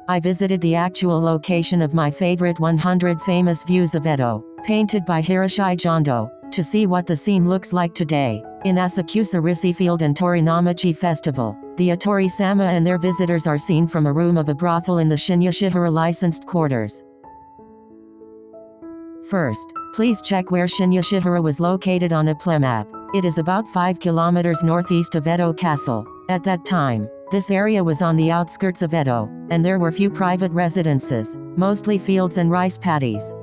I visited the actual location of my favorite 100 famous views of Edo, painted by Hiroshige Ando, to see what the scene looks like today. In Asakusa Ricefield and Torinomachi festival, the Otori-sama and their visitors are seen from a room of a brothel in the Yoshiwara licensed quarters. First, please check where Yoshiwara was located on a play map. It is about 5 kilometers northeast of Edo Castle. At that time, this area was on the outskirts of Edo, and there were few private residences, mostly fields and rice paddies.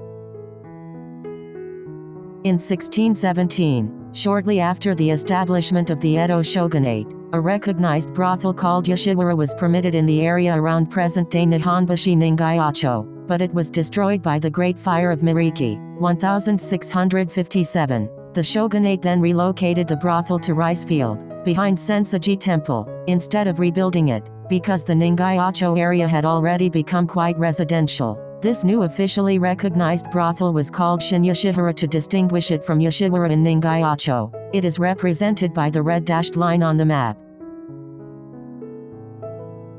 In 1617, shortly after the establishment of the Edo shogunate, a recognized brothel called Yoshiwara was permitted in the area around present-day Nihonbashi Ningai-acho, but it was destroyed by the Great Fire of Miriki, 1657. The shogunate then relocated the brothel to Ricefield, behind Sensoji Temple, instead of rebuilding it, because the Ningai-acho area had already become quite residential. This new officially recognized brothel was called Yoshiwara to distinguish it from Yoshiwara in Ningai-acho. It is represented by the red dashed line on the map.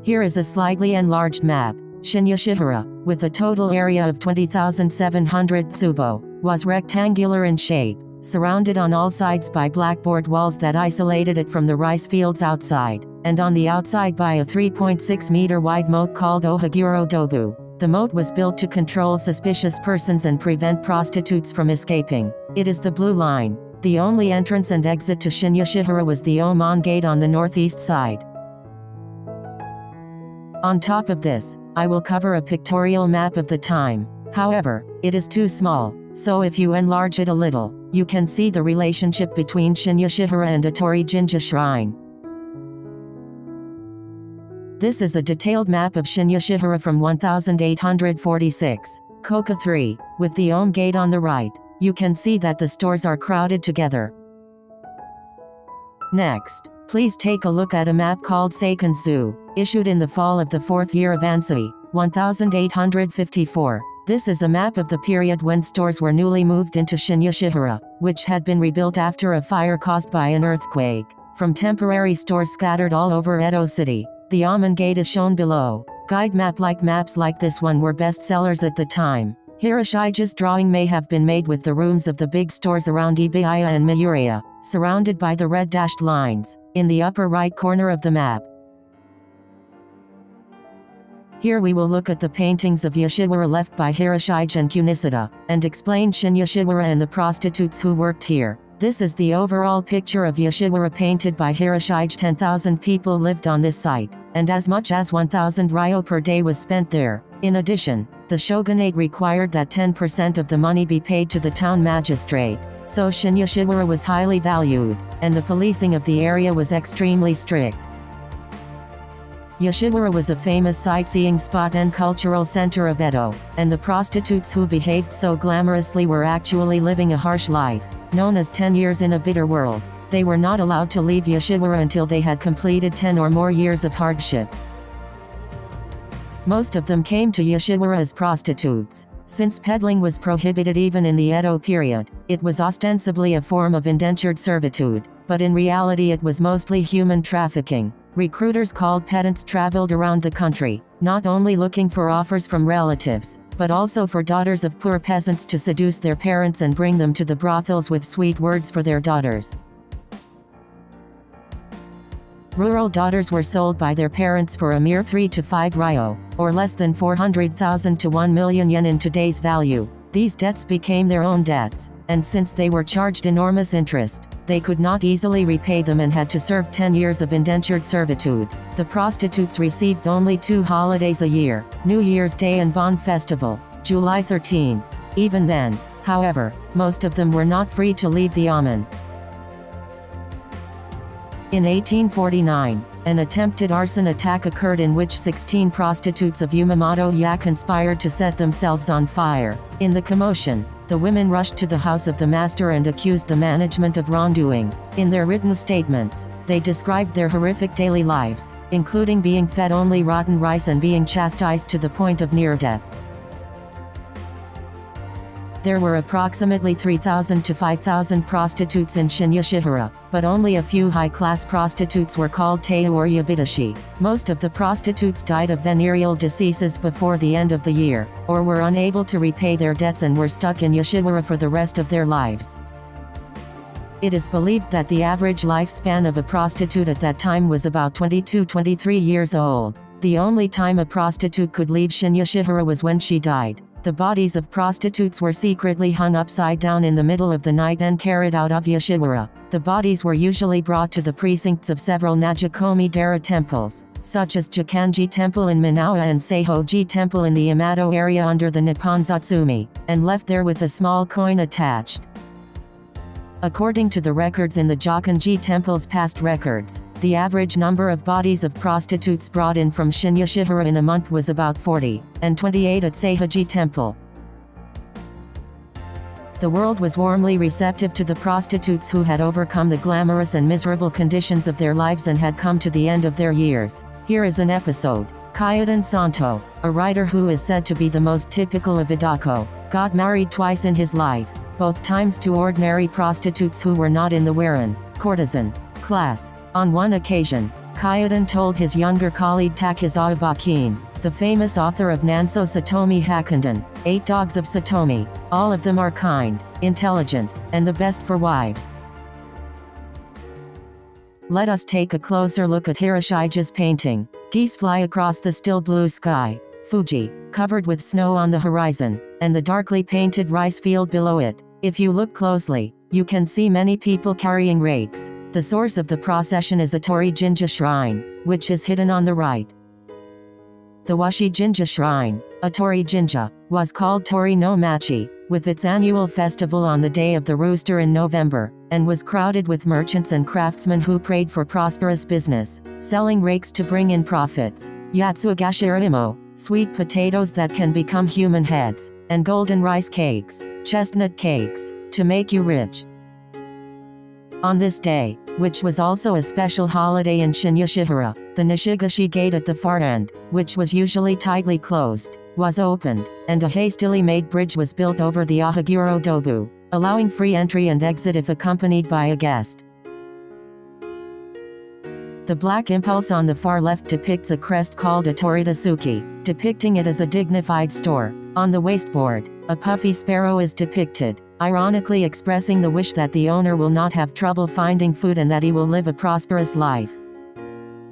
Here is a slightly enlarged map. Yoshiwara, with a total area of 20,700 tsubo, was rectangular in shape, surrounded on all sides by blackboard walls that isolated it from the rice fields outside, and on the outside by a 3.6-meter wide moat called Ohaguro Dobu. The moat was built to control suspicious persons and prevent prostitutes from escaping. It is the blue line. The only entrance and exit to Yoshiwara was the Omon Gate on the northeast side. On top of this, I will cover a pictorial map of the time. However, it is too small, so if you enlarge it a little, you can see the relationship between Yoshiwara and Otori Jinja Shrine. This is a detailed map of Yoshiwara from 1846, Koka 3, with the Ome Gate on the right. You can see that the stores are crowded together. Next, please take a look at a map called Seikanzu, issued in the fall of the 4th year of Ansui, 1854. This is a map of the period when stores were newly moved into Yoshiwara, which had been rebuilt after a fire caused by an earthquake. From temporary stores scattered all over Edo City, the Omon Gate is shown below. Guide maps like this one were bestsellers at the time. Hiroshige's drawing may have been made with the rooms of the big stores around Ibiya and Miuriya, surrounded by the red dashed lines, in the upper right corner of the map. Here we will look at the paintings of Yoshiwara left by Hiroshige and Kunisada, and explain Yoshiwara and the prostitutes who worked here. This is the overall picture of Yoshiwara painted by Hiroshige. 10,000 people lived on this site, and as much as 1,000 ryo per day was spent there. In addition, the shogunate required that 10% of the money be paid to the town magistrate, so Yoshiwara was highly valued, and the policing of the area was extremely strict. Yoshiwara was a famous sightseeing spot and cultural center of Edo, and the prostitutes who behaved so glamorously were actually living a harsh life, known as 10 years in a bitter world. They were not allowed to leave Yoshiwara until they had completed 10 or more years of hardship. Most of them came to Yoshiwara as prostitutes. Since peddling was prohibited even in the Edo period, it was ostensibly a form of indentured servitude, but in reality it was mostly human trafficking. Recruiters called pedants traveled around the country, not only looking for offers from relatives, but also for daughters of poor peasants to seduce their parents and bring them to the brothels with sweet words for their daughters. Rural daughters were sold by their parents for a mere 3 to 5 ryo, or less than 400,000 to 1 million yen in today's value. These debts became their own debts, and since they were charged enormous interest, they could not easily repay them and had to serve 10 years of indentured servitude. The prostitutes received only 2 holidays a year, New Year's Day and Bon Festival, July 13th. Even then, however, most of them were not free to leave the Omon. In 1849, an attempted arson attack occurred in which 16 prostitutes of Umemoto-ya conspired to set themselves on fire. In the commotion, the women rushed to the house of the master and accused the management of wrongdoing. In their written statements, they described their horrific daily lives, including being fed only rotten rice and being chastised to the point of near death. There were approximately 3,000 to 5,000 prostitutes in Shinyashihara, but only a few high-class prostitutes were called teiu or yabitashi. Most of the prostitutes died of venereal diseases before the end of the year, or were unable to repay their debts and were stuck in Yoshiwara for the rest of their lives. It is believed that the average lifespan of a prostitute at that time was about 22-23 years old. The only time a prostitute could leave Shinyashihara was when she died. The bodies of prostitutes were secretly hung upside down in the middle of the night and carried out of Yoshiwara. The bodies were usually brought to the precincts of several Najakomi-dera temples, such as Jikanji Temple in Manawa and Seihoji Temple in the Yamato area under the Nippon Zatsumi, and left there with a small coin attached. According to the records in the Jikanji Temple's past records, the average number of bodies of prostitutes brought in from Shinyashihara in a month was about 40, and 28 at Seihoji Temple. The world was warmly receptive to the prostitutes who had overcome the glamorous and miserable conditions of their lives and had come to the end of their years. Here is an episode. Kyoden Santo, a writer who is said to be the most typical of Idako, got married twice in his life, both times to ordinary prostitutes who were not in the Waran, courtesan, class. On one occasion, Kyoden told his younger colleague Takizawa Bakin, the famous author of Nanso Satomi Hakunden, 8 Dogs of Satomi, all of them are kind, intelligent, and the best for wives. Let us take a closer look at Hiroshige's painting. Geese fly across the still blue sky, Fuji, covered with snow on the horizon, and the darkly painted rice field below it. If you look closely, you can see many people carrying rakes. The source of the procession is a Tori Jinja shrine, which is hidden on the right. The Washi Jinja shrine, a Tori Jinja, was called Torinomachi, with its annual festival on the Day of the Rooster in November, and was crowded with merchants and craftsmen who prayed for prosperous business, selling rakes to bring in profits, yatsugashirimo, sweet potatoes that can become human heads, and golden rice cakes, chestnut cakes, to make you rich. On this day, which was also a special holiday in Shinyashihara, the Nishigashi gate at the far end, which was usually tightly closed, was opened, and a hastily made bridge was built over the Ahaguro Dobu, allowing free entry and exit if accompanied by a guest. The black impulse on the far left depicts a crest called a Toritasuki, depicting it as a dignified store. On the wasteboard, a puffy sparrow is depicted, ironically expressing the wish that the owner will not have trouble finding food and that he will live a prosperous life.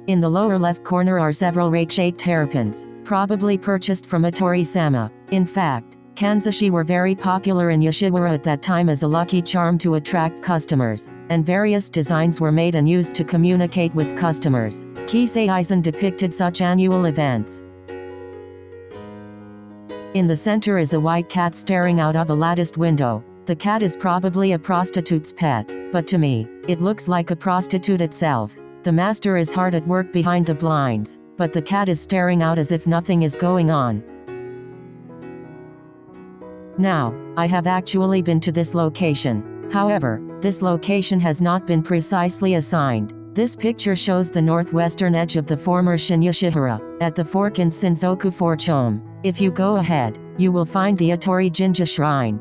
In the lower left corner are several rake-shaped hairpins, probably purchased from a Tori-sama. In fact, kanzashi were very popular in Yoshiwara at that time as a lucky charm to attract customers, and various designs were made and used to communicate with customers. Kisei-eisen depicted such annual events. In the center is a white cat staring out of a latticed window. The cat is probably a prostitute's pet, but to me, it looks like a prostitute itself. The master is hard at work behind the blinds, but the cat is staring out as if nothing is going on. Now, I have actually been to this location. However, this location has not been precisely assigned. This picture shows the northwestern edge of the former Shinyashihara, at the fork in Shinzoku 4-chome. If you go ahead, you will find the Atori Jinja shrine.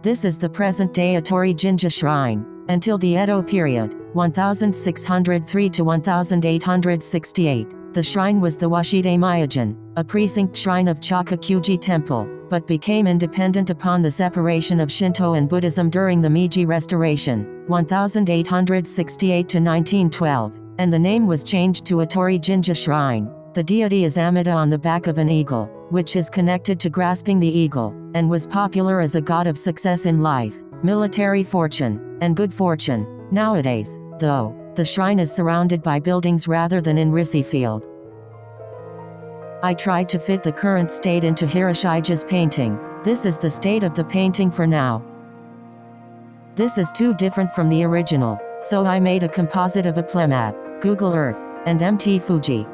This is the present-day Atori Jinja shrine. Until the Edo period, 1603 to 1868, the shrine was the Washide Myojin, a precinct shrine of Chakakyuji Temple, but became independent upon the separation of Shinto and Buddhism during the Meiji Restoration, 1868 to 1912, and the name was changed to Atori Jinja Shrine. The deity is Amida on the back of an eagle, which is connected to grasping the eagle, and was popular as a god of success in life, military fortune, and good fortune. Nowadays, though, the shrine is surrounded by buildings rather than in Ricefield. I tried to fit the current state into Hiroshige's painting. This is the state of the painting for now. This is too different from the original, so I made a composite of a Plemap, Google Earth, and MT Fuji.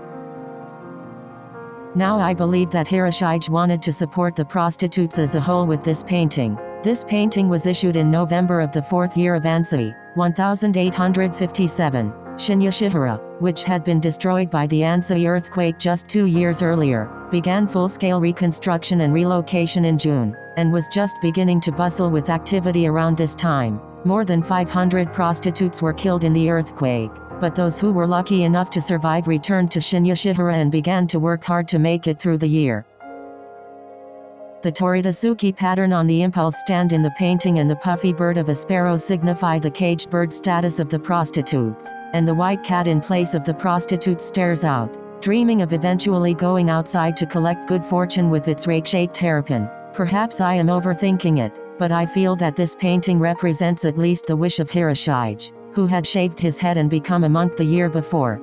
Now I believe that Hiroshige wanted to support the prostitutes as a whole with this painting. This painting was issued in November of the 4th year of Ansei, 1857. Yoshiwara, which had been destroyed by the Ansei earthquake just 2 years earlier, began full-scale reconstruction and relocation in June, and was just beginning to bustle with activity around this time. More than 500 prostitutes were killed in the earthquake, but those who were lucky enough to survive returned to Yoshiwara and began to work hard to make it through the year. The Toritasuki pattern on the impulse stand in the painting and the puffy bird of a sparrow signify the caged bird status of the prostitutes, and the white cat in place of the prostitute stares out, dreaming of eventually going outside to collect good fortune with its rake-shaped hairpin. Perhaps I am overthinking it, but I feel that this painting represents at least the wish of Hiroshige, who had shaved his head and become a monk the year before.